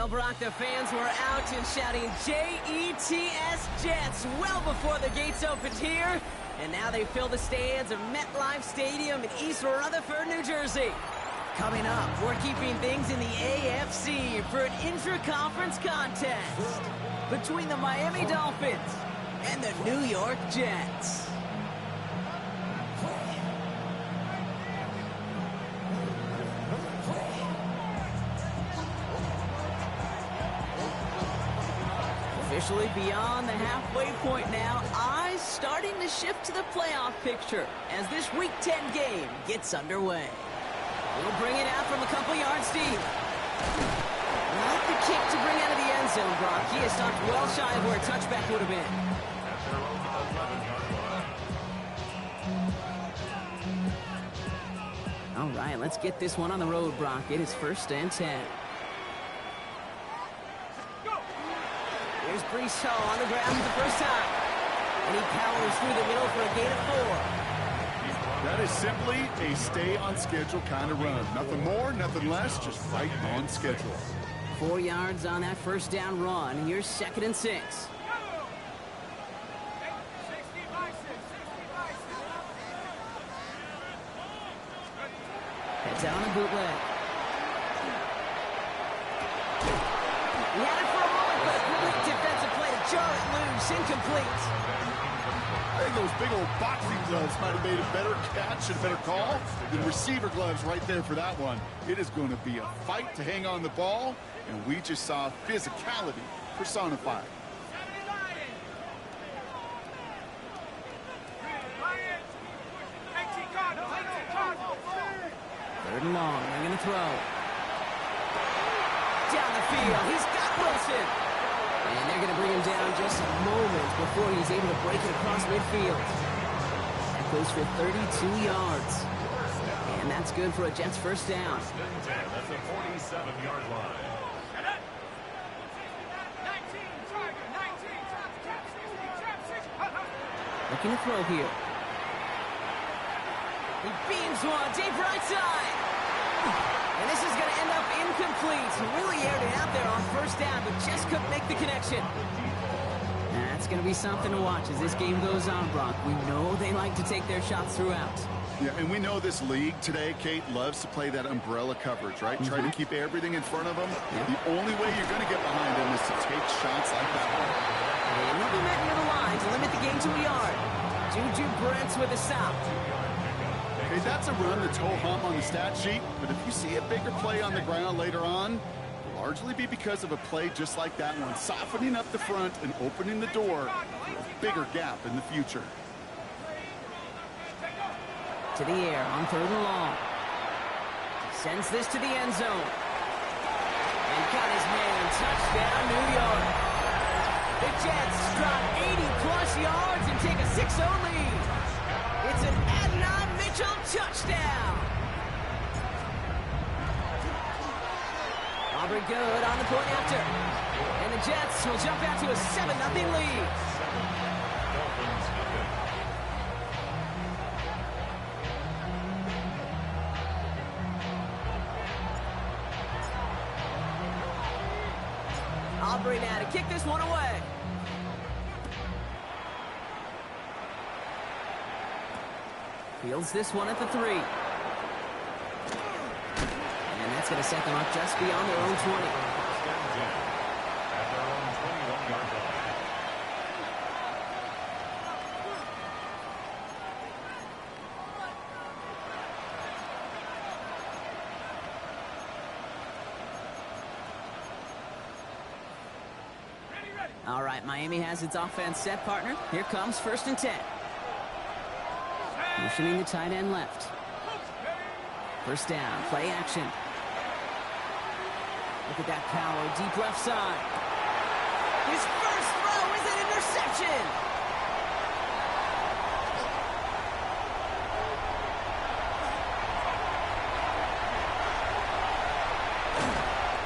Well, Brock, the fans were out and shouting J-E-T-S, Jets, well before the gates opened here. And now they fill the stands of MetLife Stadium in East Rutherford, New Jersey. Coming up, we're keeping things in the AFC for an intra-conference contest between the Miami Dolphins and the New York Jets. Officially beyond the halfway point now, eyes starting to shift to the playoff picture as this Week 10 game gets underway. We'll bring it out from a couple yards deep. Not the kick to bring out of the end zone, Brock. He is stopped well shy of where a touchback would have been. All right, let's get this one on the road, Brock. It is 1st and 10. Here's Brees Hall on the ground for the first time. And he powers through the middle for a gain of 4. That is simply a stay-on-schedule kind of run. Nothing more, nothing less, just right on schedule. 4 yards on that first down run. Here's 2nd and 6. Heads out on a bootleg. He had it for a moment, but a complete defensive play to jar it loose. Incomplete. I think those big old boxing gloves might have made a better catch and a better call than receiver gloves right there for that one. It is going to be a fight to hang on the ball, and we just saw physicality personified. 3rd and long. They're going to throw. Down the field. He's got Wilson. And they're going to bring him down just a moment before he's able to break it across midfield. That goes for 32 yards. And that's good for a Jets first down. That's a 47-yard line. Looking to throw here. He beams one, deep right side. And this is going to end up incomplete. Really aired it out there on first down, but just couldn't make the connection. That's going to be something to watch as this game goes on, Brock. We know they like to take their shots throughout. Yeah, and we know this league today, Kate, loves to play that umbrella coverage, right? Try to keep everything in front of them. The only way you're going to get behind them is to take shots like that one. And he'll be met near the line to limit the game to a yard. Juju Brents with a stop. Hey, that's a run that's ho-hum on the stat sheet, but if you see a bigger play on the ground later on, it'll largely be because of a play just like that one, softening up the front and opening the door for a bigger gap in the future. To the air on 3rd and long. Sends this to the end zone. And got his man. Touchdown, New York. The Jets drop 80-plus yards and take a 6-0 lead. It's an Adnan Mitchell touchdown. Aubrey good on the point after. And the Jets will jump out to a 7-0 lead. Aubrey now to kick this one away. Fields this one at the 3. And that's going to set them up just beyond their own 20. All right, Miami has its offense set, partner. Here comes 1st and 10. Motioning the tight end left. First down, play action. Look at that power, deep left side. His first throw is an interception.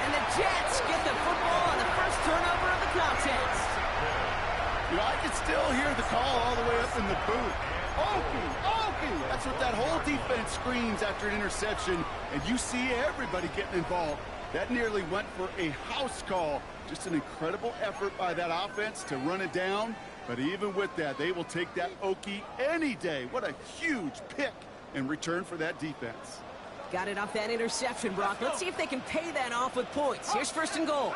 And the Jets get the football on the first turnover of the contest. You know, I can still hear the call all the way up in the booth. Okey! That's what that whole defense screams after an interception, and you see everybody getting involved. That nearly went for a house call. Just an incredible effort by that offense to run it down. But even with that, they will take that Okie any day. What a huge pick in return for that defense. Got it off that interception, Brock. Let's see if they can pay that off with points. Here's first and goal.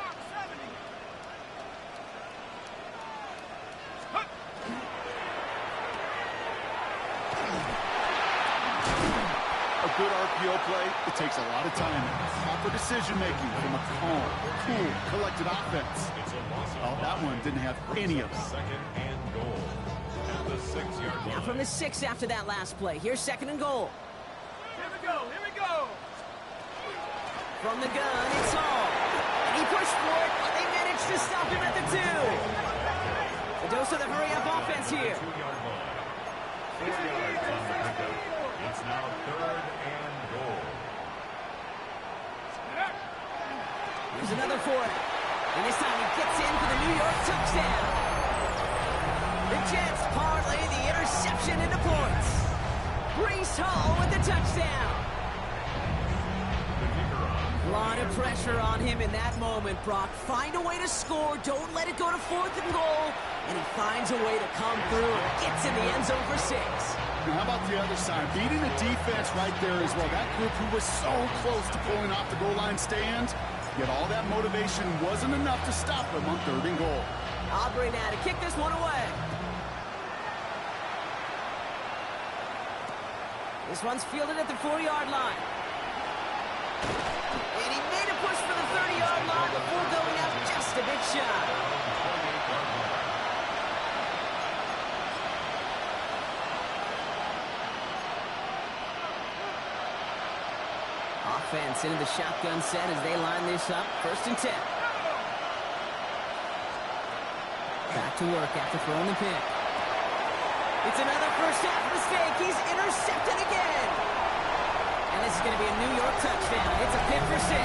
A good RPO play, it takes a lot of time. Proper decision-making from a calm, cool, collected offense. Oh, that one didn't have any of it. Second and goal. At the 6-yard line. Now from the 6 after that last play. Here's second and goal. Here we go, here we go. From the gun, it's Hall. And he pushed for it, but they managed to stop him at the 2. The dose of the hurry-up offense here. 2-yard line. 4 yards on the pickup. It's now third and goal. Here's another for it. And this time he gets in for the New York touchdown. The Jets parlay the interception into points. Breece Hall with the touchdown. The kicker on. A lot of pressure on him in that moment, Brock. Find a way to score. Don't let it go to 4th and goal. And he finds a way to come through and gets in the end zone for 6. Now, how about the other side? Beating the defense right there as well. That group who was so close to pulling off the goal line stand, yet all that motivation wasn't enough to stop them on 3rd and goal. Aubrey now to kick this one away. This one's fielded at the 4-yard line. And he made a push for the 30-yard line before going out just a bit shy. Offense into the shotgun set as they line this up. 1st and 10. Back to work after throwing the pick. It's another first half mistake. He's intercepted again. And this is going to be a New York touchdown. It's a pick for 6.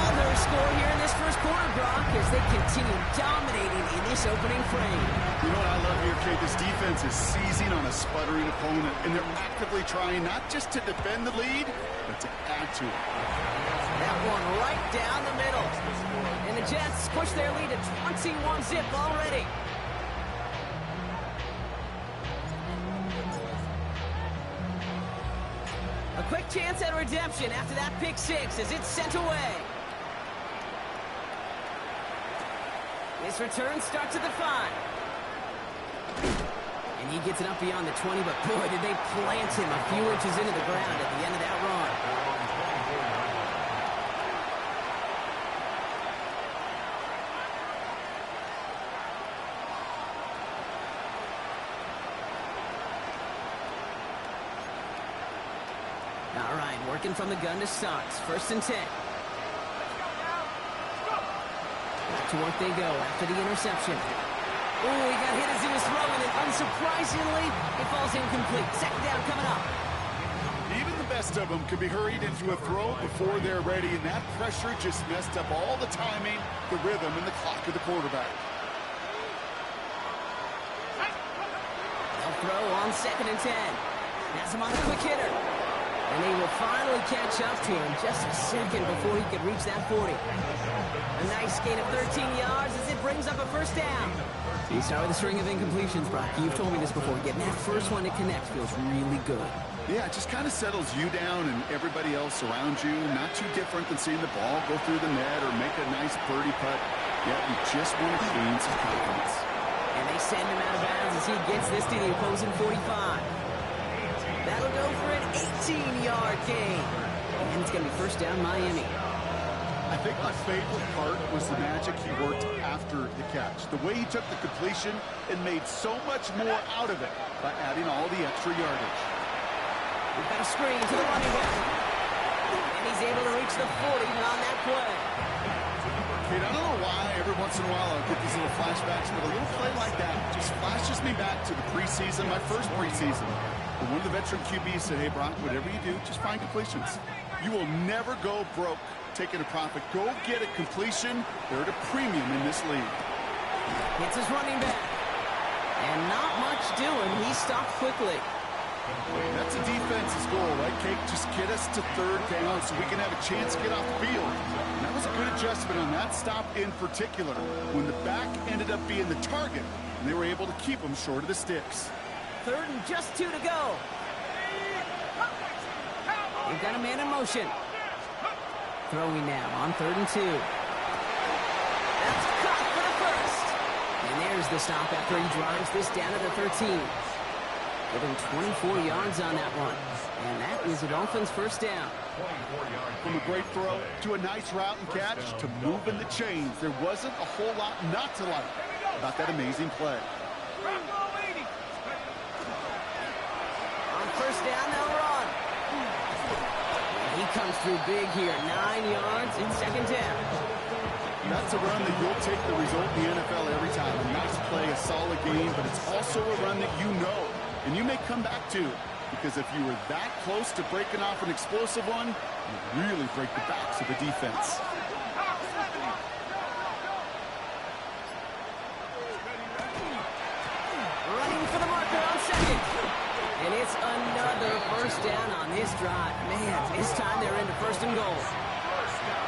Another score here in this first quarter, Brock, as they continue dominating in this opening frame. You know what I love here, Kate? This defense is seizing on a sputtering opponent, and they're actively trying not just to defend the lead, but to add to it. That one right down the middle. And the Jets push their lead to 21-zip already. A quick chance at redemption after that pick 6 as it's sent away. This return starts at the 5. And he gets it up beyond the 20, but boy, did they plant him a few inches into the ground at the end of that run. All right, working from the gun to start. 1st and 10. Back to work they go after the interception. Oh, he got hit as he was throwing it. Unsurprisingly, it falls incomplete. 2nd down coming up. Even the best of them can be hurried into a throw before they're ready, and that pressure just messed up all the timing, the rhythm, and the clock of the quarterback. They'll throw on 2nd and 10. Has him on a quick hitter. And they will finally catch up to him just a second before he could reach that 40. A nice gain of 13 yards as it brings up a 1st down. You start with a string of incompletions, Brock. You've told me this before. Getting that first one to connect feels really good. Yeah, it just kind of settles you down and everybody else around you. Not too different than seeing the ball go through the net or make a nice birdie putt. Yeah, you just want to gain some confidence. And they send him out of bounds as he gets this to the opposing 45. That'll go for an 18-yard gain. And it's going to be 1st down Miami. I think my favorite part was the magic he worked after the catch. The way he took the completion and made so much more out of it by adding all the extra yardage. We've got a screen to the running back. And he's able to reach the 40 on that play. Kate, I don't know why every once in a while I'll get these little flashbacks, but a little play like that just flashes me back to the preseason, my first preseason. When one of the veteran QBs said, hey, Brock, whatever you do, just find completions. You will never go broke taking a profit. Go get a completion. They're at a premium in this league. Hits his running back. And not much doing. He stopped quickly. That's a defense's goal, right, Kate? Just get us to third down so we can have a chance to get off the field. And that was a good adjustment on that stop in particular, when the back ended up being the target, and they were able to keep them short of the sticks. Third and just 2 to go. They've got a man in motion. Throwing now on 3rd and 2. That's caught for the first. And there's the stop after he drives this down to the 13. Give him 24 yards on that one. And that is a Dolphins first down. From a great throw to a nice route and catch to moving the chains, there wasn't a whole lot not to like about that amazing play. On first down, they'll run. He comes through big here. 9 yards in second down. That's a run that you'll take the result in the NFL every time. A nice play, a solid game, but it's also a run that you know and you may come back to, because if you were that close to breaking off an explosive one, you really break the backs of the defense. Running for the marker on second. And it's another first down on this drive. Man, this time they're into first and goal.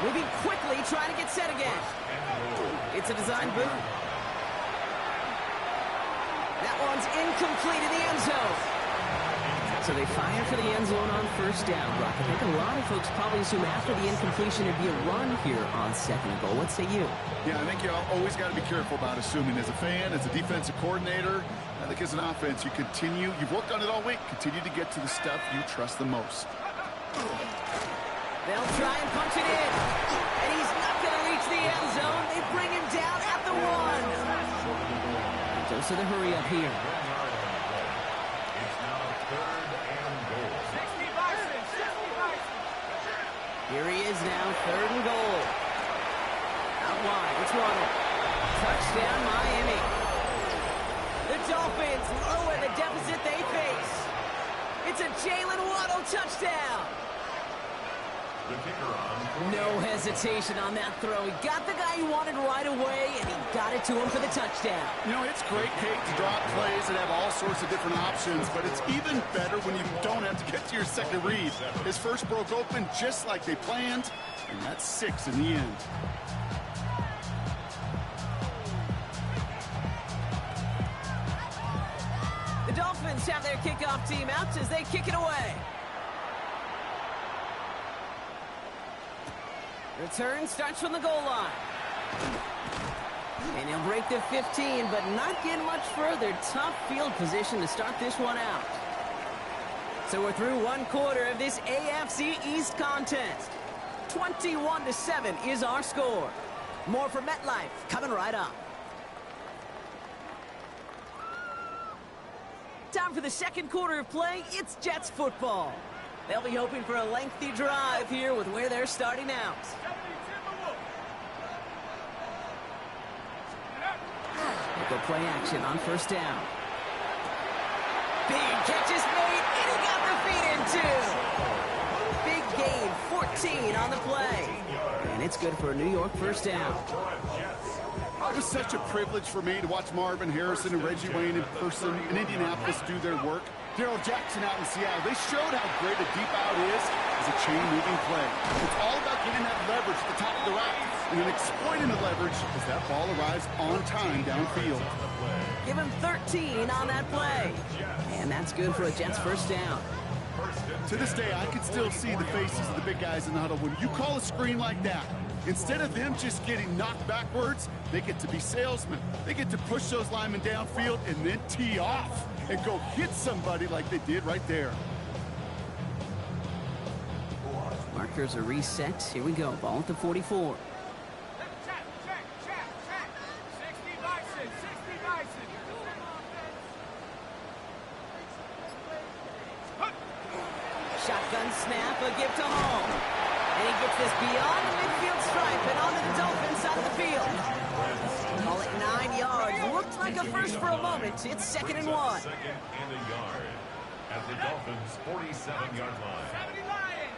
Moving quickly, trying to get set again. It's a design boot. That one's incomplete in the end zone. So they fire for the end zone on first down, Brock. I think a lot of folks probably assume after the incompletion it'd be a run here on second and goal. What say you? Yeah, I think you always got to be careful about assuming. As a fan, as a defensive coordinator, I think as an offense, you've worked on it all week, continue to get to the stuff you trust the most. They'll try and punch it in. And he's not going to reach the end zone. They bring him down at the 1. Dose of the hurry up here. It's now 3rd and goal. 60 Bison, 60 Bison. Here he is now, 3rd and goal. Out wide, it's Waddle. Touchdown, Miami. The Dolphins lower the deficit they face. It's a Jalen Waddle touchdown. The kicker on. No hesitation on that throw. He got the guy he wanted right away, and he got it to him for the touchdown. You know, it's great, Kate, to drop plays and have all sorts of different options, but it's even better when you don't have to get to your second read. His first broke open just like they planned, and that's 6 in the end. The Dolphins have their kickoff team out as they kick it away. Return starts from the goal line. And he'll break the 15, but not get much further. Tough field position to start this one out. So we're through one quarter of this AFC East contest. 21-7 is our score. More from MetLife coming right up. Time for the second quarter of play. It's Jets football. They'll be hoping for a lengthy drive here with where they're starting out. Go play action on first down. Big catch is made, and he got the feet in too. Big gain, 14 on the play. And it's good for a New York first down. It was such a privilege for me to watch Marvin Harrison and Reggie Wayne in person in Indianapolis do their work. Darrell Jackson out in Seattle, they showed how great a deep out is as a chain-moving play. It's all about getting that leverage at the top of the route and then exploiting the leverage as that ball arrives on time downfield. Give him 13 on that play. And that's good for a Jets first down. To this day, I can still see the faces of the big guys in the huddle. When you call a screen like that, instead of them just getting knocked backwards, they get to be salesmen. They get to push those linemen downfield and then tee off and go hit somebody like they did right there. Markers are reset. Here we go. Ball at the 44. Check. 60 Bison, 60 Bison. Shotgun snap, a give to home. And he gets this beyond the midfield stripe and onto the Dolphins side of the field. Call it 9 yards. Looked like a first for a moment. It's 2nd and 1. Second and a yard at the Dolphins' 47-yard line. 70 Lions.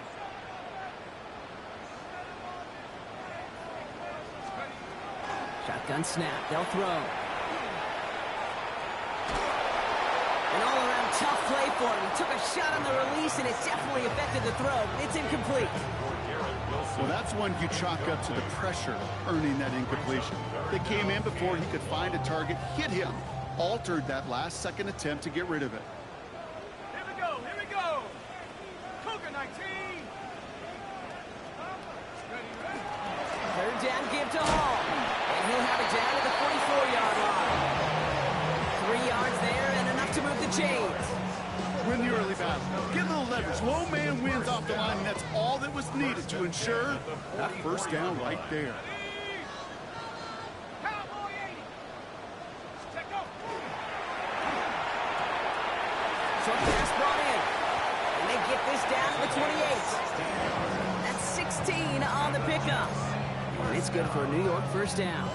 Shotgun snap. They'll throw. An all-around tough play for him. He took a shot on the release, and it definitely affected the throw. It's incomplete. Well, that's one you chalk up to the pressure earning that incompletion. They came in before he could find a target, hit him, altered that last-second attempt to get rid of it. Here we go, here we go. Cougar 19. Ready, ready. Third down give to Hall. And he'll have it down at the 44-yard line. 3 yards there and enough to move the chains. Win the early battle. Get a little leverage. Low man wins off the line, and that's all that was needed to ensure that first down right there. Cowboy 80. Check go. Short pass brought in. And they get this down to the 28. That's 16 on the pickup. And it's good for a New York first down.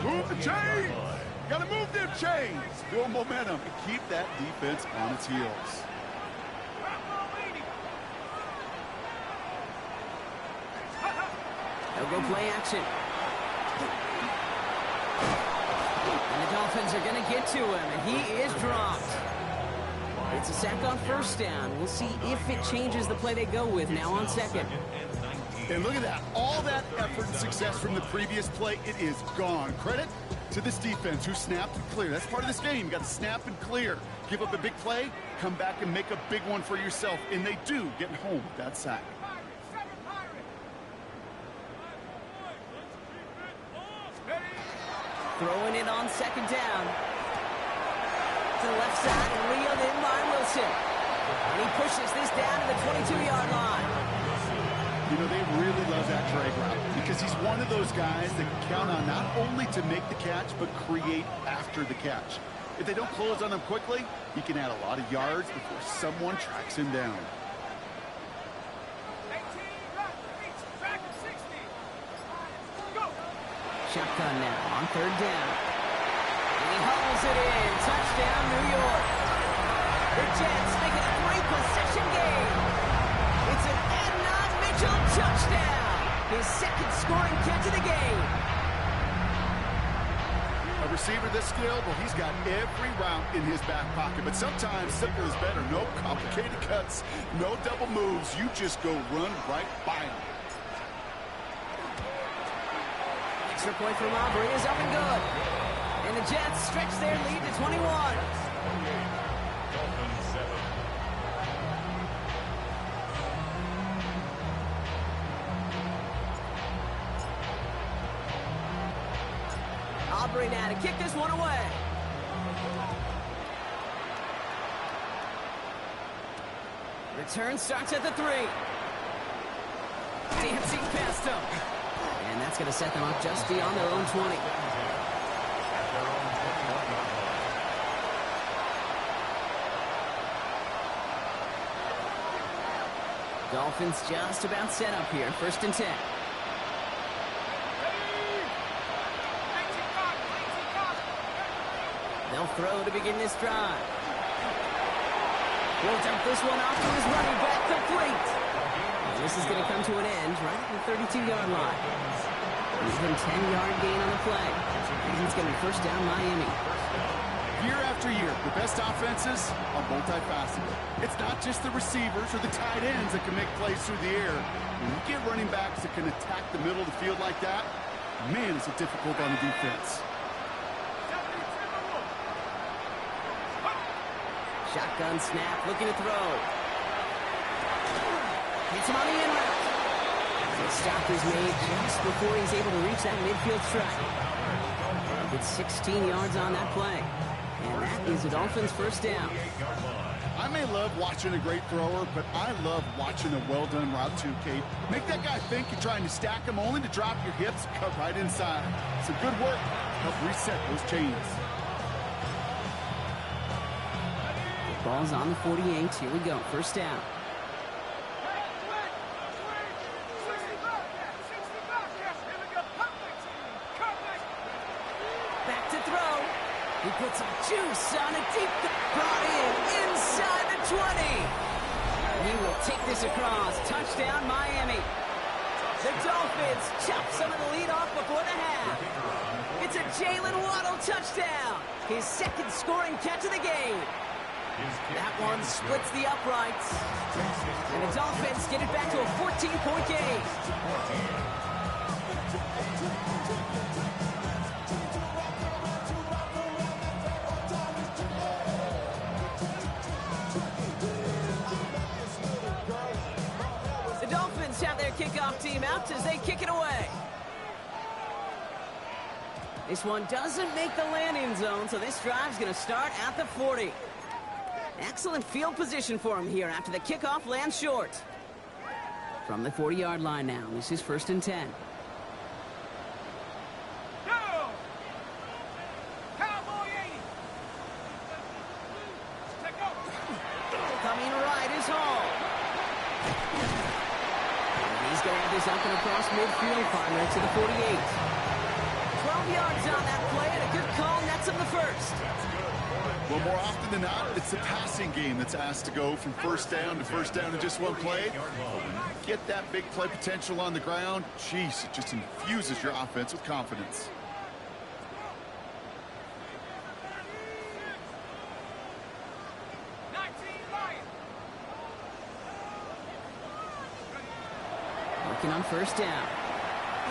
Move the chains! Gotta move them chains! Build momentum and keep that defense on its heels. They'll go play action. And the Dolphins are going to get to him, and he is dropped. It's a sack on first down. We'll see if it changes the play they go with now on second. And look at that. All that effort and success from the previous play, it is gone. Credit to this defense who snapped and cleared. That's part of this game. You got to snap and clear. Give up a big play, come back and make a big one for yourself. And they do, getting home with that sack. Throwing it on second down. To the left side and reeled in by Wilson. And he pushes this down to the 22-yard line. You know, they really love that drag route because he's one of those guys that can count on not only to make the catch, but create after the catch. If they don't close on him quickly, he can add a lot of yards before someone tracks him down. 18, back to 60. Go. Shotgun now on third down. And he hauls it in. Touchdown, New York. The Jets make it a 3-possession game. It's an Adnan Mitchell touchdown. His second scoring catch of the game. A receiver this skilled, well, he's got every route in his back pocket. But sometimes simple is better. No complicated cuts, no double moves. You just go run right by him. Extra point from Aubrey is up and good. And the Jets stretch their lead to 21. Aubrey now to kick this one away. Return starts at the 3. Dancing past him. And that's going to set them up just beyond their own 20. Dolphins just about set up here. First and 10. They'll throw to begin this drive. He'll dump this one off to his running back, complete. And this is going to come to an end right at the 32-yard line. Even 10-yard gain on the play. It's going to be first down Miami. Year after year, the best offenses are multifaceted. It's not just the receivers or the tight ends that can make plays through the air. When you get running backs that can attack the middle of the field like that, man, is it difficult on the defense. Shotgun snap, looking to throw. Hits him on the in route. The stop is made just before he's able to reach that midfield strike. It's 16 yards on that play. And that is the Dolphins' first down. I may love watching a great thrower, but I love watching a well-done route too, Kate. Make that guy think you're trying to stack him only to drop your hips, cut right inside. Some good work to help reset those chains. Ball's on the 48. Here we go. First down. Back to throw. He puts some juice on a deep brought in inside the 20. He will take this across. Touchdown, Miami. The Dolphins chop some of the lead off before the half. It's a Jalen Waddle touchdown. His second scoring catch of the game. That one splits the uprights. And the Dolphins get it back to a 14-point game. The Dolphins have their kickoff team out as they kick it away. This one doesn't make the landing zone, so this drive's going to start at the 40. Excellent field position for him here after the kickoff lands short. From the 40-yard line now, this is 1st and 10. Go! Cowboy 80! Take over! Coming right is Hall. And he's going to have this up and across midfield, partner to the 48. 12 yards on that play, and a good call nets him the first. Well, more often than not, it's the passing game that's asked to go from first down in just one play. Get that big play potential on the ground. Jeez, it just infuses your offense with confidence. Working on first down.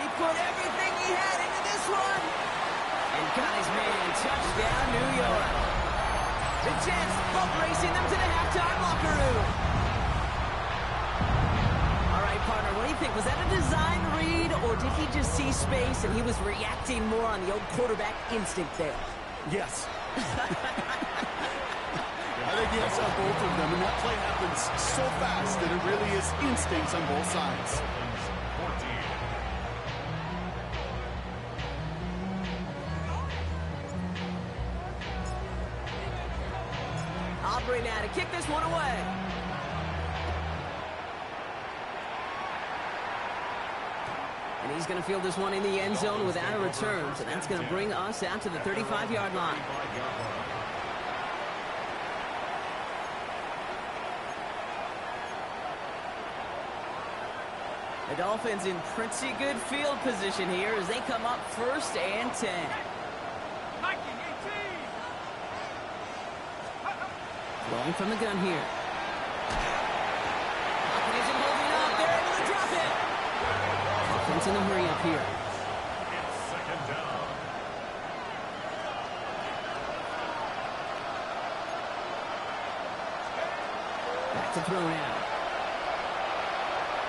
He put everything he had into this one. And got his man. Touchdown, New York. The Jets both racing them to the halftime locker room. All right, partner, what do you think? Was that a design read, or did he just see space and he was reacting more on the old quarterback instinct there? Yes. I think he has on both of them, and that play happens so fast that it really is instincts on both sides. Aubrey now to kick this one away. And he's going to field this one in the end zone without a return. So that's going to bring us out to the 35-yard line. The Dolphins in pretty good field position here as they come up 1st and 10. Rolling from the gun here. Pocket isn't holding up. They're able to drop it. Offense in a hurry up here. It's 2nd down. Back to throw now.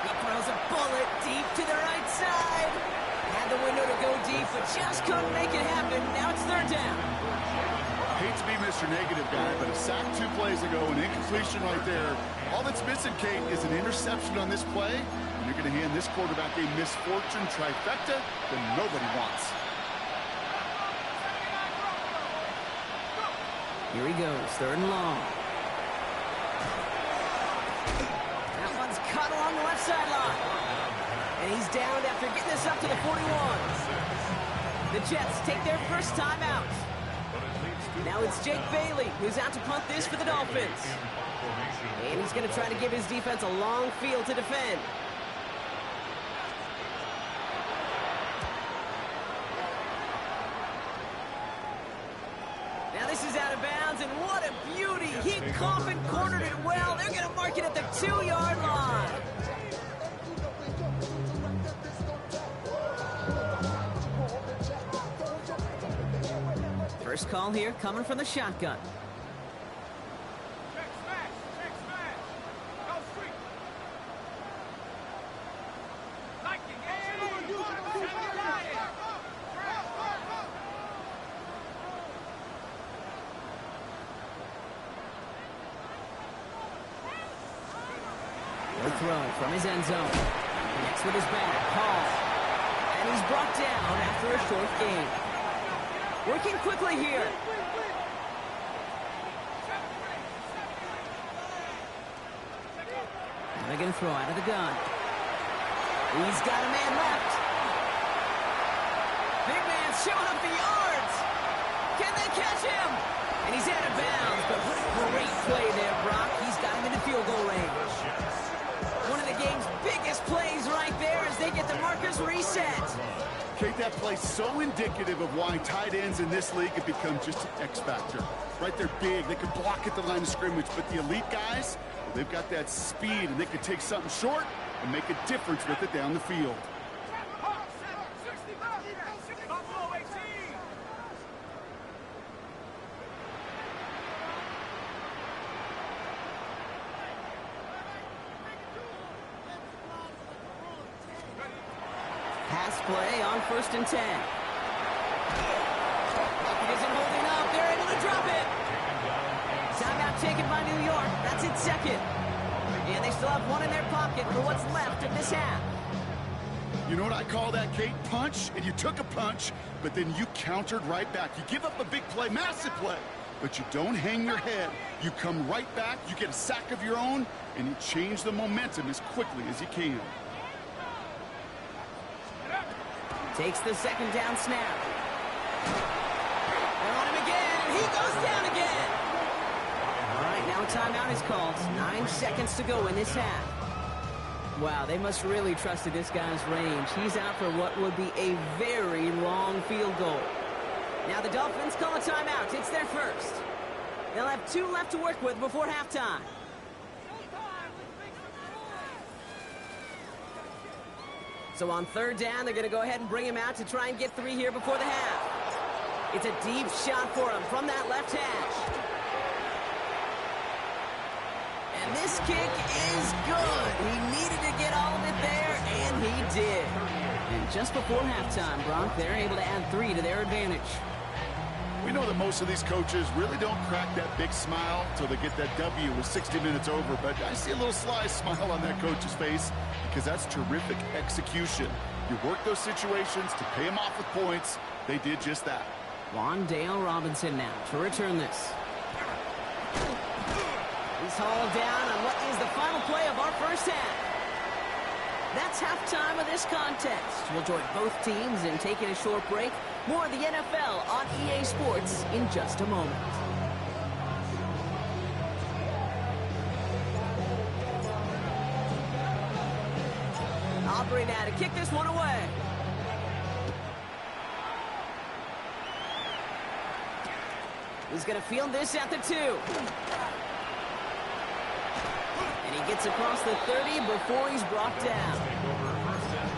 He throws a bullet deep to the right side. Had the window to go deep, but just couldn't make it happen. Now it's 3rd down. Hate to be Mr. Negative guy, but a sack 2 plays ago, an incompletion right there. All that's missing, Kate, is an interception on this play. And you're going to hand this quarterback a misfortune trifecta that nobody wants. Here he goes, 3rd and long. That one's cut along the left sideline. And he's down after getting this up to the 41. The Jets take their first time out. Now it's Jake Bailey who's out to punt this for the Dolphins. And he's going to try to give his defense a long field to defend. Now this is out of bounds, and what a beauty. He coffin cornered it well. They're going to mark it at the 2-yard line. First call here coming from the shotgun. Check smash. Go street. Lightning, The throw from his end zone. Connects with his back. Hall. And he's brought down after a short gain. Working quickly here. They're going to throw out of the gun. He's got a man left. Big man showing up the yards. Can they catch him? And he's out of bounds, but what a great play there, Brock. He's got him in the field goal range. One of the game's biggest plays right there as they get the markers reset. Kate, that play's so indicative of why tight ends in this league have become just an X factor. Right, they're big, they can block at the line of scrimmage, but the elite guys, well, they've got that speed, and they can take something short and make a difference with it down the field. Pass play on 1st and 10. It isn't holding up. They're able to drop it. Timeout taken by New York. That's its second. And they still have one in their pocket for what's left of this half. You know what I call that, Kate? Punch, and you took a punch, but then you countered right back. You give up a big play, massive play, but you don't hang your head. You come right back, you get a sack of your own, and you change the momentum as quickly as you can. Takes the second down snap. They're on him again, and he goes down again. All right, now a timeout is called. 9 seconds to go in this half. Wow, they must really trusted this guy's range. He's out for what would be a very long field goal. Now the Dolphins call a timeout. It's their first. They'll have 2 left to work with before halftime. So on 3rd down, they're going to go ahead and bring him out to try and get 3 here before the half. It's a deep shot for him from that left hash. And this kick is good. He needed to get all of it there, and he did. And just before halftime, Brock, they're able to add 3 to their advantage. We know that most of these coaches really don't crack that big smile until they get that W with 60 minutes over, but I see a little sly smile on that coach's face because that's terrific execution. You work those situations to pay them off with points. They did just that. Wandale Robinson now to return this. He's hauled down on what is the final play of our first half. That's halftime of this contest. We'll join both teams in taking a short break. More of the NFL on EA Sports in just a moment. Aubrey now to kick this one away. He's going to field this at the 2. And he gets across the 30 before he's brought down.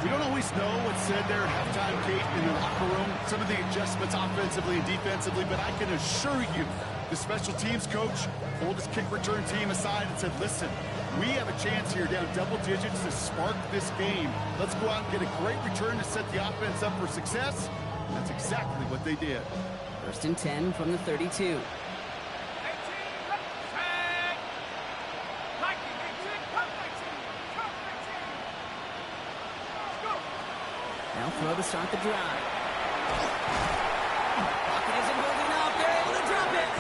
We don't always know what's said there at halftime, Kate, in the locker room. Some of the adjustments offensively and defensively, but I can assure you the special teams coach pulled his kick return team aside and said, listen, we have a chance here down double digits to spark this game. Let's go out and get a great return to set the offense up for success. And that's exactly what they did. 1st and 10 from the 32. Now throw to start the drive. Pocket isn't holding up. They're able to drop it.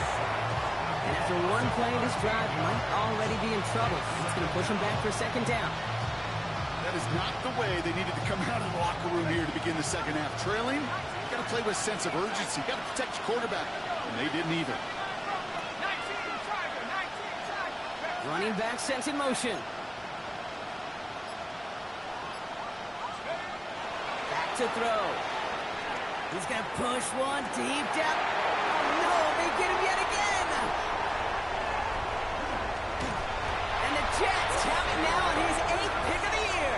And after one play, this drive might already be in trouble. It's going to push them back for 2nd down. That is not the way they needed to come out of the locker room here to begin the second half. Trailing, you got to play with a sense of urgency. You got to protect your quarterback. And they didn't either. Running back sent in motion. Back to throw. He's going to push one deep down. Oh, no, they get him yet again. And the Jets have him now on his 8th pick of the year.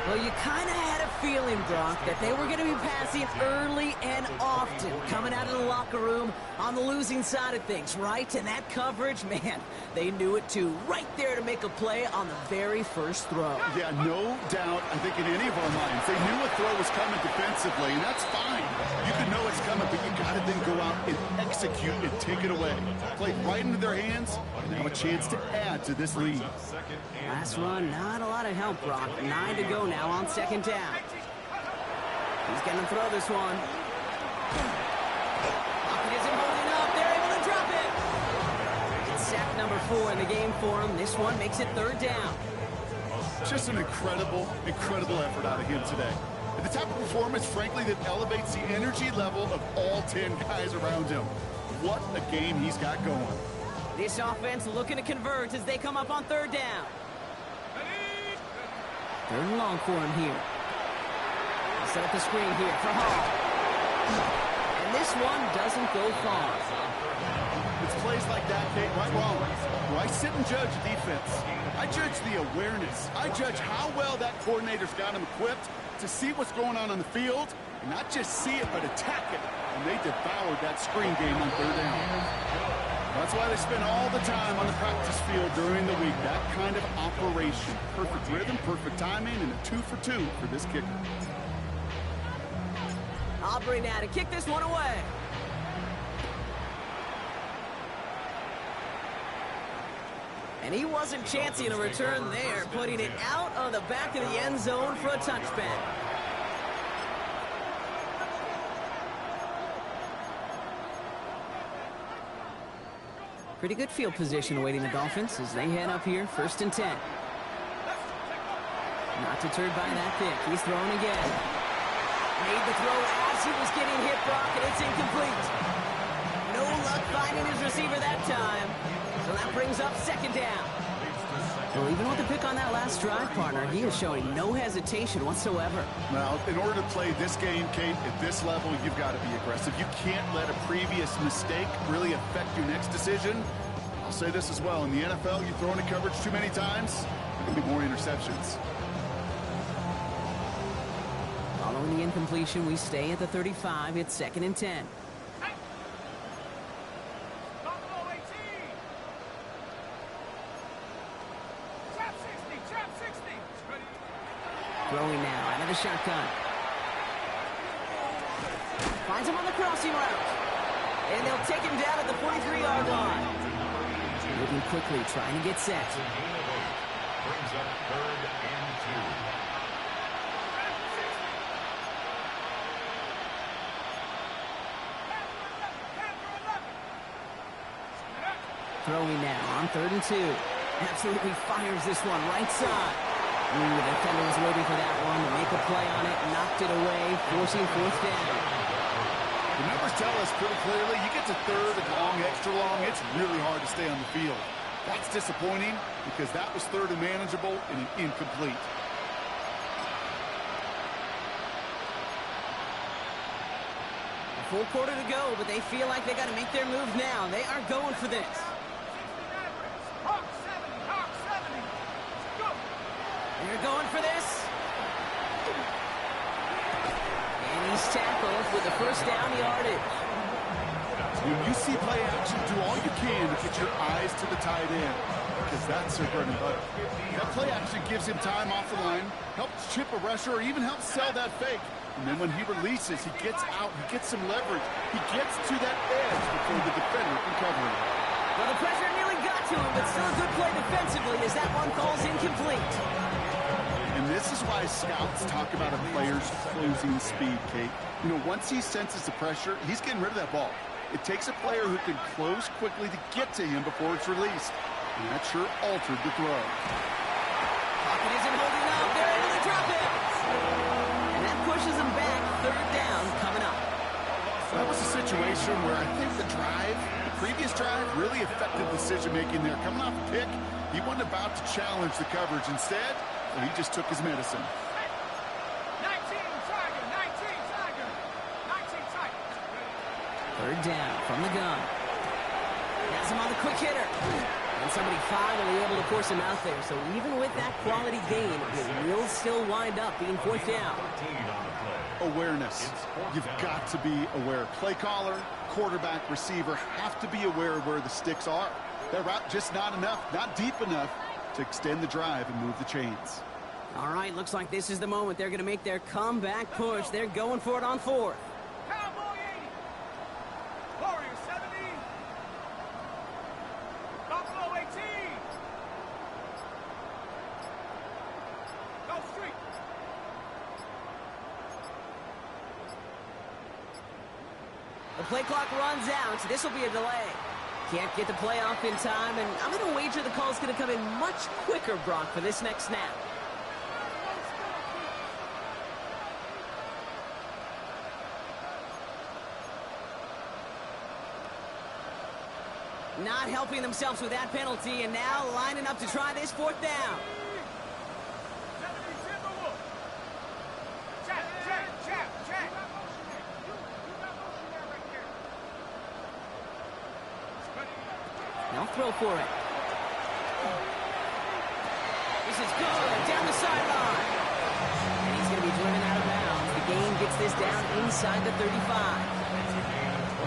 Well, you kind of had a feeling, Brock, that they were going to be passing early and often, coming out of the locker room on the losing side of things, right? And that coverage, man, they knew it too. Right there to make a play on the very first throw. Yeah, no doubt, I think in any of our minds, they knew a throw was coming defensively, and that's fine. You can know it's coming, but you got to then go out and execute and take it away. Played right into their hands, and now a chance to add to this lead. Last run, not a lot of help, Brock. 9 to go now on 2nd down. He's going to throw this one. Pocket isn't holding up. They're able to drop it. It's sack number 4 in the game for him. This one makes it 3rd down. Just an incredible effort out of him today. And the type of performance, frankly, that elevates the energy level of all 10 guys around him. What a game he's got going. This offense looking to convert as they come up on 3rd down. 3rd and long for him here. set up the screen here for Hall. And this one doesn't go far. It's plays like that, Kate, right wrong. Do I sit and judge defense? I judge the awareness. I judge how well that coordinator's got him equipped to see what's going on the field, and not just see it, but attack it. And they devoured that screen game on third down. That's why they spend all the time on the practice field during the week. That kind of operation. Perfect rhythm, perfect timing, and a 2-for-2 for this kicker. Aubrey now to kick this one away. And he wasn't chancing a return there, putting it out of the back of the end zone for a touchback. Pretty good field position awaiting the Dolphins as they head up here, 1st and 10. Not deterred by that pick. He's throwing again. Made the throw as he was getting hit, Brock, and it's incomplete. No luck finding his receiver that time. So that brings up 2nd down. Well, even with the pick on that last drive, partner, he is showing no hesitation whatsoever. Now, in order to play this game, Kate, at this level, you've got to be aggressive. You can't let a previous mistake really affect your next decision. I'll say this as well. In the NFL, you throw into coverage too many times, there can be more interceptions. Following the incompletion, we stay at the 35. It's 2nd and 10. Throwing now out of the shotgun. Finds him on the crossing route. And they'll take him down at the 43-yard line. Moving quickly, trying to get set. Brings up 3rd and 2. Throwing now on 3rd and 2. Absolutely fires this one right side. The defender was waiting for that one to make a play on it, knocked it away, forcing 4th down. The numbers tell us pretty clearly, you get to 3rd and long, extra long, it's really hard to stay on the field. That's disappointing because that was 3rd and manageable and an incomplete. A full quarter to go, but they feel like they got to make their move now. They are going for this. They're going for this. And he's tackled with the 1st down yardage. When you see play action, do all you can to get your eyes to the tight end because that's their bread and butter. That play action gives him time off the line, helps chip a rusher, or even helps sell that fake. And then when he releases, he gets out, he gets some leverage. He gets to that edge before the defender can cover him. Well, the pressure nearly got to him, but still a good play defensively as that one falls incomplete. And this is why scouts talk about a player's closing speed, Kate. You know, once he senses the pressure, he's getting rid of that ball. It takes a player who can close quickly to get to him before it's released. And that sure altered the throw. Pocket isn't holding up. They're able to drop it. And that pushes him back. 3rd down coming up. That was a situation where I think the previous drive, really affected decision-making there. Coming off a pick, he wasn't about to challenge the coverage. Instead, well, he just took his medicine. 19 Tiger. 3rd down from the gun. Has him on the quick hitter. And somebody finally able to force him out there. So even with that quality gain, it will still wind up being 4th down. Awareness. You've got to be aware. Play caller, quarterback, receiver have to be aware of where the sticks are. That route just not enough, not deep enough to extend the drive and move the chains. All right, looks like this is the moment they're going to make their comeback push. They're going for it on 4th. Cowboy 80. Warrior 70. Buffalo 18. Go street. The play clock runs out, so this will be a delay. Can't get the play off in time, and I'm going to wager the call's going to come in much quicker, Brock, for this next snap. Not helping themselves with that penalty, and now lining up to try this 4th down. throw for it. This is good, down the sideline. And he's going to be driven out of bounds. The game gets this down inside the 35.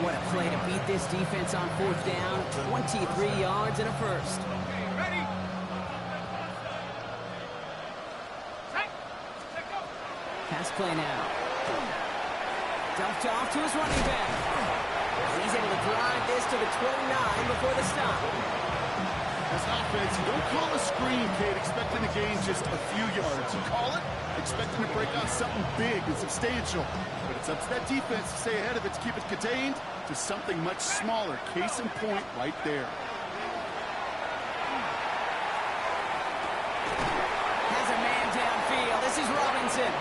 What a play to beat this defense on 4th down. 23 yards and a first. Ready? Pass play now. Dumped off to his running back. He's able to drive this to the 29 before the stop. As an offense, you don't call a screen, kid, expecting to gain just a few yards. You call it expecting to break out something big and substantial. But it's up to that defense to stay ahead of it, to keep it contained to something much smaller. Case in point right there. Has a man downfield. This is Robinson.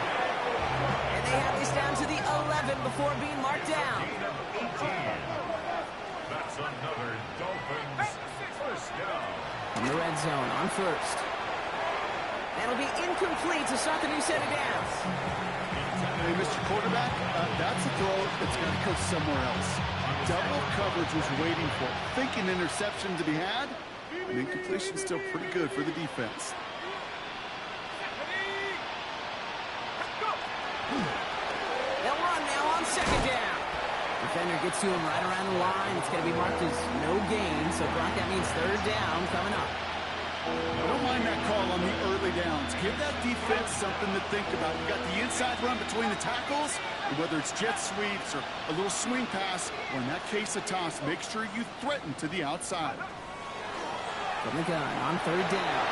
And they have this down to the 11 before being marked down. That's another Dolphins first down. In the red zone on first. That'll be incomplete to start the new set of downs. Hey, Mr. Quarterback, that's a throw that's got to go somewhere else. Double coverage was waiting for it. Thinking interception to be had. And incompletion still pretty good for the defense. They'll run now on 2nd down. Defender gets to him right around the line. It's going to be marked as no gain. So, Brock, that means 3rd down coming up. I don't mind that call on the early downs. Give that defense something to think about. You got the inside run between the tackles, and whether it's jet sweeps or a little swing pass, or in that case a toss, make sure you threaten to the outside. From the gun on 3rd down.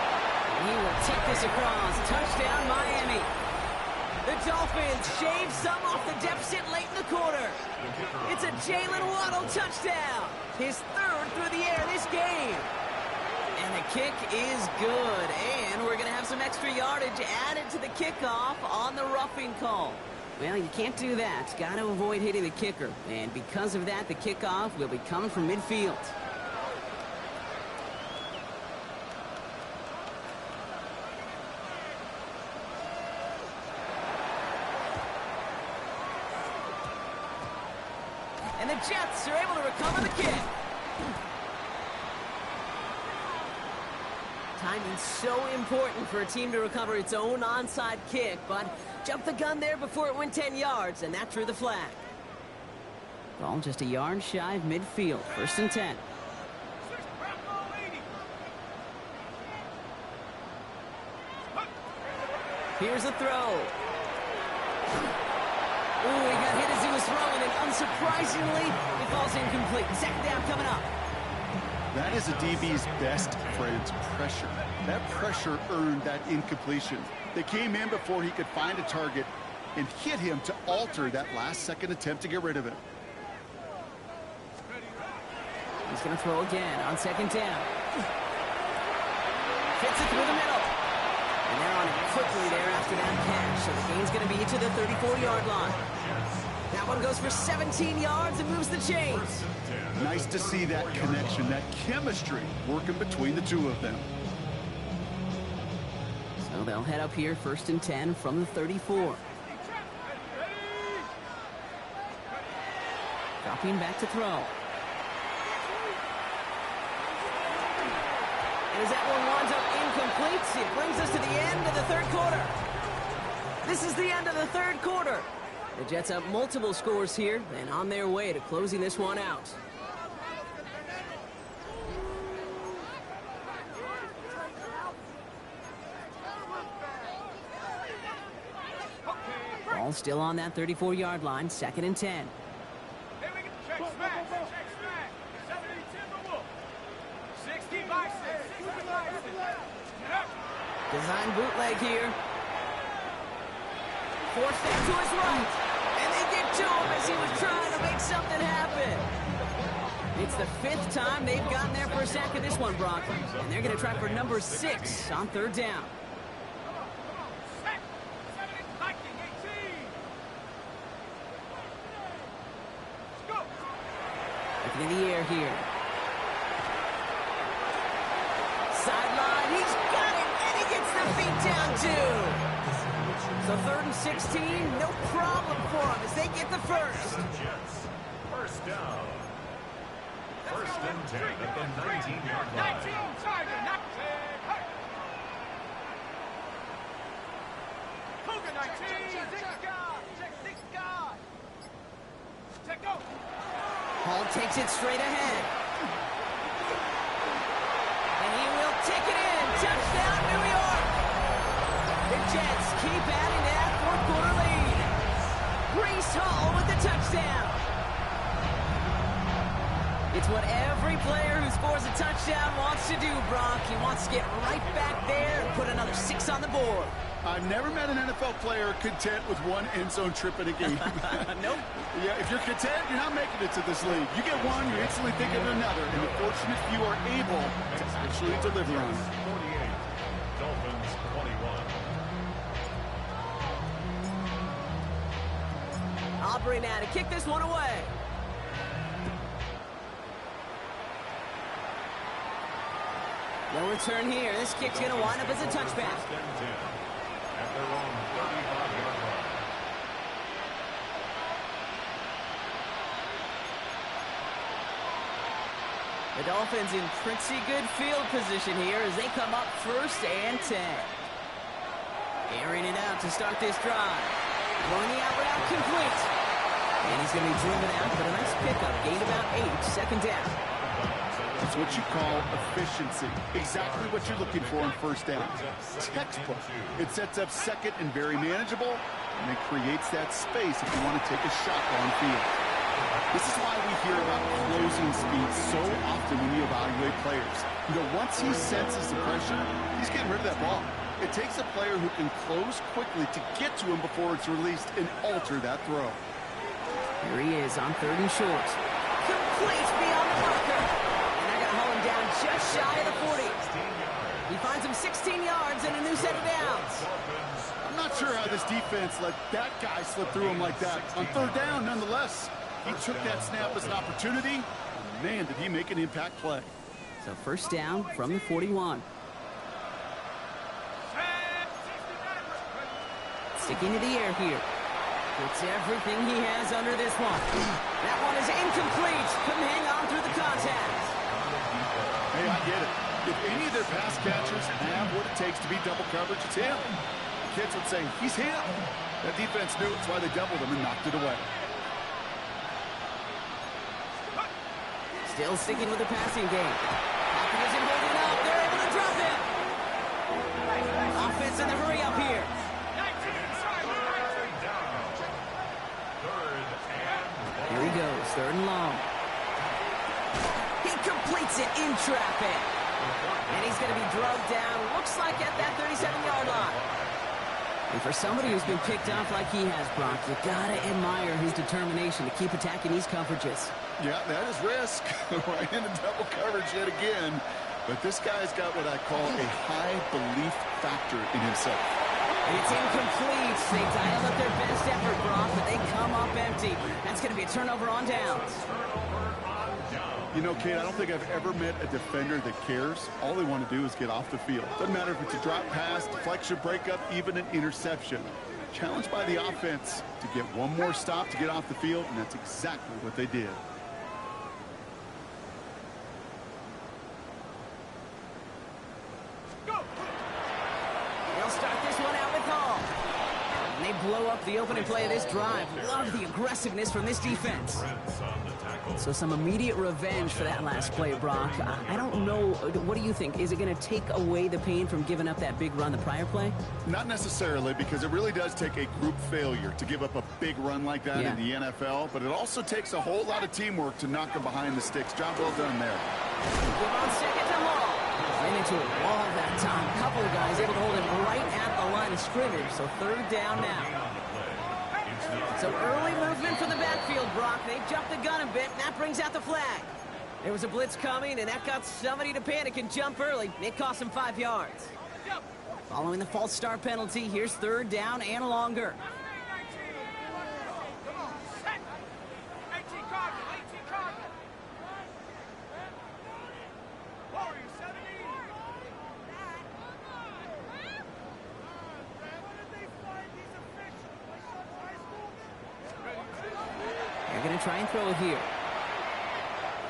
He will take this across. Touchdown, Miami. The Dolphins shave some off the deficit late in the quarter. It's a Jalen Waddle touchdown. His 3rd through the air this game. And the kick is good. And we're going to have some extra yardage added to the kickoff on the roughing call. Well, you can't do that. Got to avoid hitting the kicker. And because of that, the kickoff will be coming from midfield. And the Jets are able to recover the kick. Timing's so important for a team to recover its own onside kick, but jumped the gun there before it went 10 yards, and that drew the flag. Ball just a yard shy of midfield. 1st and 10. Here's a throw. Ooh, he got hit as he was throwing, and unsurprisingly, it falls incomplete. 2nd down coming up. That is a DB's best friend, pressure. That pressure earned that incompletion. They came in before he could find a target and hit him to alter that last-second attempt to get rid of it. He's going to throw again on 2nd down. Fits it through the middle. And they're on it quickly there after that catch. So the game's going to be to the 34-yard line. That one goes for 17 yards and moves the chains. Nice to see that connection, that chemistry working between the two of them. So they'll head up here 1st and 10 from the 34. Dropping back to throw. And as that one winds up incomplete, it brings us to the end of the 3rd quarter. This is the end of the 3rd quarter. The Jets have multiple scores here and on their way to closing this one out. Ball still on that 34-yard line, 2nd and 10. Check smack. 70 Timberwolves. 60 Bison. 60 Bison. Design bootleg here. Forced that to his right. And they get to him as he was trying to make something happen. It's the 5th time they've gotten there for a sack of this one, Brock. And they're going to try for number 6 on 3rd down. Looking in the air here. Sideline, he's got it, and he gets the feet down too. So 3rd and 16, no problem for them as they get the first. Jets, first down. First and 10 at the 19-yard line. 19, Tiger, not Cougar 19, six guard. Check go. Hall takes it straight ahead. And he will take it in. Touchdown, New York. The Jets keep adding to that fourth-quarter lead. Breece Hall with the touchdown. It's what every player who scores a touchdown wants to do, Brock. He wants to get right back there and put another 6 on the board. I've never met an NFL player content with one end zone trip in a game. Nope. Yeah, if you're content, you're not making it to this league. You get one, you instantly think of another, and the fortunate few are able to actually deliver on it. 48, Dolphins 21. Aubrey now to kick this one away. No return here. This kick's going to wind up as a touchback. First and 10 at their own 35-yard line. The Dolphins in pretty good field position here as they come up first and 10. Airing it out to start this drive. Throwing the out route complete. And he's going to be driven out, but a nice pickup. Gained about 8, second down. It's what you call efficiency. Exactly what you're looking for on first down. Textbook. It sets up second and very manageable, and it creates that space if you want to take a shot on field. This is why we hear about closing speed so often when you evaluate players. You know, once he senses the pressure, he's getting rid of that ball. It takes a player who can close quickly to get to him before it's released and alter that throw. Here he is on 3rd and short. Complete beyond the marker. Down just shy of the 40. He finds him 16 yards and a new set of downs. I'm not sure how this defense let that guy slip through him like that. On 3rd down, nonetheless, he took that snap as an opportunity. Man, did he make an impact play. So first down from the 41. Sticking to the air here. Puts everything he has under this one. That one is incomplete. Couldn't hang on through the contact. Hey, I get it. If any of their pass catchers have what it takes to beat double coverage, it's him. The kids would say, he's him. That defense knew it's why they doubled him and knocked it away. Still sticking with the passing game. Pocket isn't holding up. They're able to drop it. Offense in the hurry up here. Here he goes, 3rd and long. He completes it in traffic. And he's going to be drugged down, looks like at that 37-yard line. And for somebody who's been picked off like he has, Brock, you got to admire his determination to keep attacking these coverages. Yeah, that is risk. Right into double coverage yet again. But this guy's got what I call a high belief factor in himself. And it's incomplete. They dial up their best effort, Brock, but they come up empty. That's going to be a turnover on downs. You know, Kate, I don't think I've ever met a defender that cares. All they want to do is get off the field. Doesn't matter if it's a drop pass, deflection, breakup, even an interception. Challenged by the offense to get one more stop to get off the field, and that's exactly what they did. They'll start this one out with Hall. And they blow up the opening play of this drive. Love the aggressiveness from this defense. So some immediate revenge for that last play, Brock. I don't know. What do you think? Is it going to take away the pain from giving up that big run the prior play? Not necessarily, because it really does take a group failure to give up a big run like that in the NFL. But it also takes a whole lot of teamwork to knock them behind the sticks. Job well done there. Give on second to Hall. Ran into a wall that time. A couple of guys able to hold him right at the line of scrimmage. So 3rd down now. So early movement from the backfield, Brock. They jumped the gun a bit, and that brings out the flag. There was a blitz coming, and that got somebody to panic and jump early. It cost him 5 yards. Following the false start penalty, here's 3rd down and longer. They're going to try and throw it here.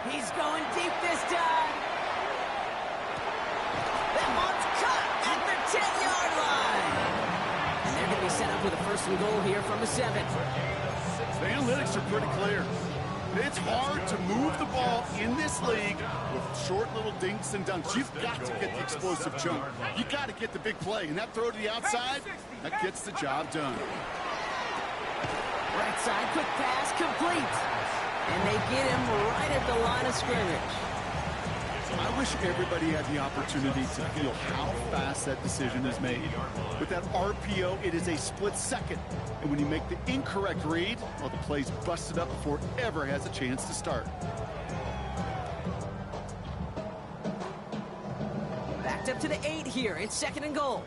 He's going deep this time. That one's cut at the 10-yard line. And they're going to be set up with a first and goal here from the 7. The analytics are pretty clear. It's hard to move the ball in this league with short little dinks and dunks. You've got to get the explosive chunk. You got to get the big play. And that throw to the outside, that gets the job done. Right side, quick pass, complete. And they get him right at the line of scrimmage. I wish everybody had the opportunity to feel how fast that decision is made. With that RPO, it is a split second. And when you make the incorrect read, well, the play's busted up before it ever has a chance to start. Backed up to the 8 here. It's second and goal.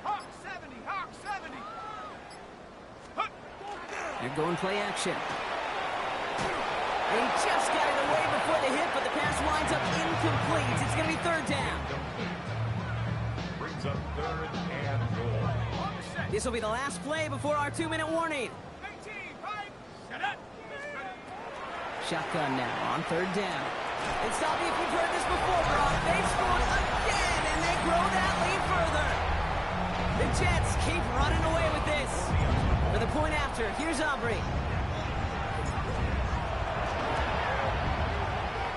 Hawk 70, Hawk 70. They're going play action. He just got it away before the hit, but the pass winds up incomplete. It's going to be third down. Brings up third and goal. This will be the last play before our 2-minute warning. 18, 5, set up. Shotgun now on third down. And stop me if you've heard this before, Brock. They've scored again, and they grow that lead further. The Jets keep running away with this. For the point after, here's Aubrey.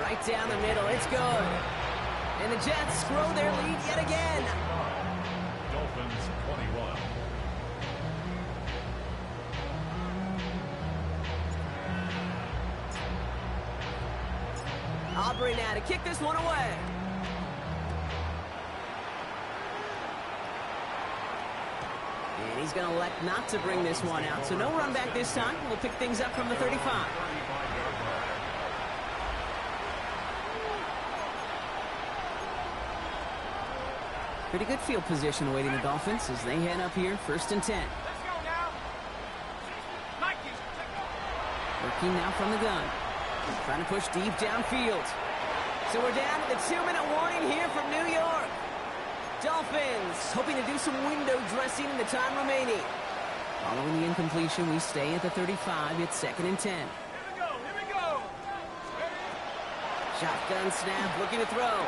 Right down the middle, it's good. And the Jets grow their lead yet again. Dolphins 21. Aubrey now to kick this one away. And he's going to elect not to bring this one out. So no run back this time. We'll pick things up from the 35. Pretty good field position awaiting the Dolphins as they head up here, first and 10. Let's go now. Nike. Working now from the gun. Trying to push deep downfield. So we're down to the 2-minute warning here from New York. Dolphins hoping to do some window dressing in the time remaining. Following the incompletion, we stay at the 35. It's second and 10. Here we go. Shotgun snap, looking to throw.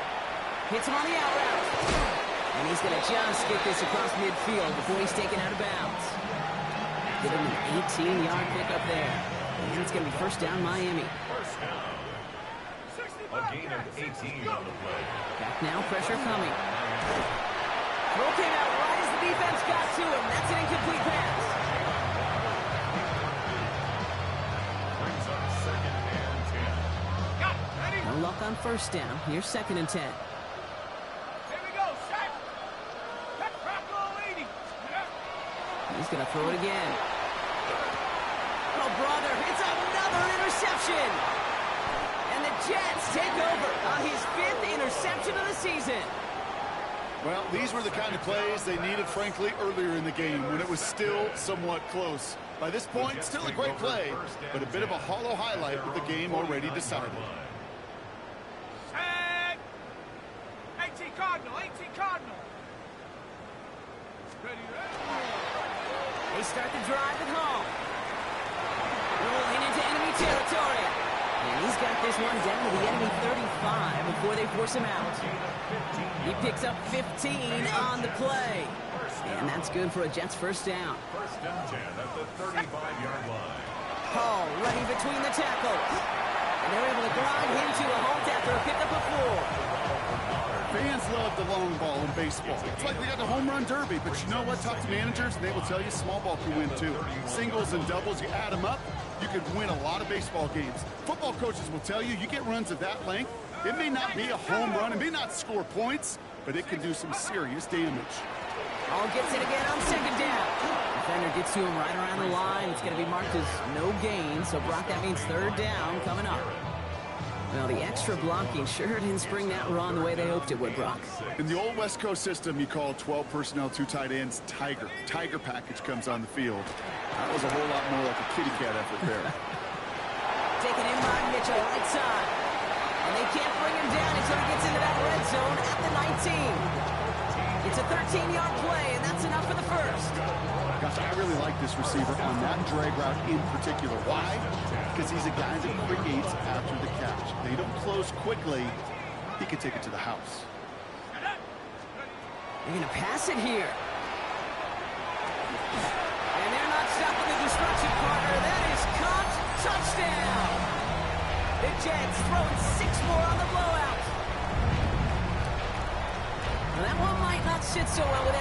Hits him on the out route. And he's going to just get this across midfield before he's taken out of bounds. Give him an 18-yard pickup there. And it's going to be first down Miami. First down. A gain of 18 on the play. Back now, pressure coming. Throw came out right as the defense got to him. That's an incomplete pass. Brings up second and 10. Got it. Ready? No luck on first down. Here's second and 10. Here we go. Set. Pet Rocco 80. He's going to throw it again. Oh, brother, it's another interception. And the Jets take over on his 5th interception of the season. Well, these were the kind of plays they needed, frankly, earlier in the game when it was still somewhat close. By this point, still a great play, but a bit of a hollow highlight with the game already decided. Set. 18 Cardinal. 18 Cardinal. Ready. They start the drive at home. Rolling into enemy territory. And he's got this one down to the enemy 35 before they force him out. He picks up 15 on the play. And that's good for a Jets first down. First and 10 at the 35-yard line. Hall running between the tackles. And they're able to grind him to a halt after a pickup of 4. Fans love the long ball in baseball. It's like they got the home run derby, but you know what? Talk to managers, and they will tell you small ball can win too. Singles and doubles, you add them up, you could win a lot of baseball games. Football coaches will tell you, you get runs of that length, it may not be a home run, it may not score points, but it can do some serious damage. Hall gets it again on second down. Defender gets to him right around the line. It's going to be marked as no gain, so Brock, that means third down coming up. Well, the extra blocking sure didn't spring that run the way they hoped it would, Brock. In the old West Coast system, you call 12 personnel, 2 tight ends, Tiger. Tiger package comes on the field. That was a whole lot more like a kitty cat effort there. Taken in by Mitchell, right side. And they can't bring him down until he gets into that red zone at the 19. It's a 13-yard play, and that's enough for the first. Gosh, I really like this receiver on that drag route in particular. Why? Because he's a guy that creates after the catch. They don't close quickly. He can take it to the house. They're going to pass it here. And they're not stopping the destruction, partner. That is caught. Touchdown. The Jets throwing 6 more on the blowout. Well, that one might not sit so well with everybody.